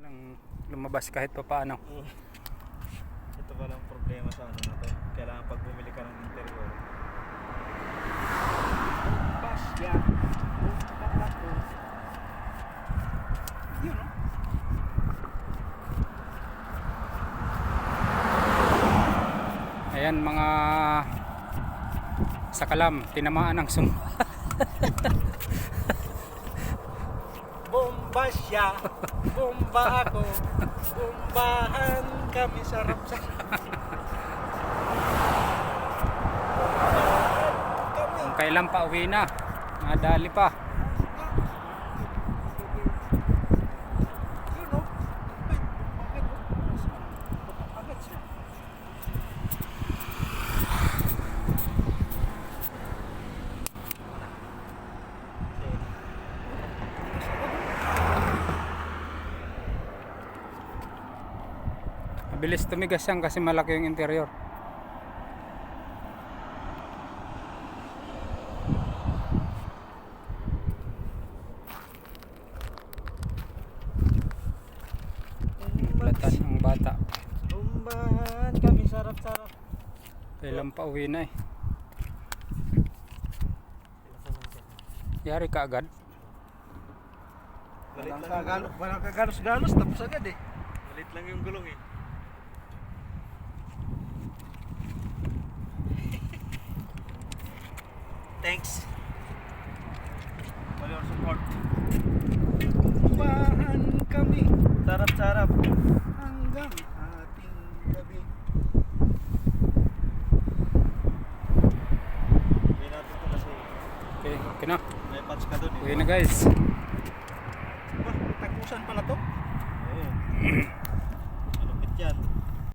Lang lumabas kahit pa paano. Ito palang problema sa ano na to. Kailangan pag bumili ka ng interior. Pasya. Yun, no? Ayan mga sakalam, tinamaan ng sumpa. Bomba siya, bomba ako, bombahan kami sarap-sarap. Kung kailan pa uwi na, nadali pa. Mabilis tumigas yan kasi malaki yung interior. Platan ang bata. Bombahan kami sarap-sarap. Kailan pa uwi na eh. Yari ka agad. Walang kagalos-galos, tapos agad eh. Malit lang yung gulong eh. Thanks. For your support. Bahan kami Sarap-sarap. hanggang ating gabi. Hindi natin ito kasi Okay na. may patch ka dun eh. Uwi na guys. Tagusan pala to? Oo. Malupit yan.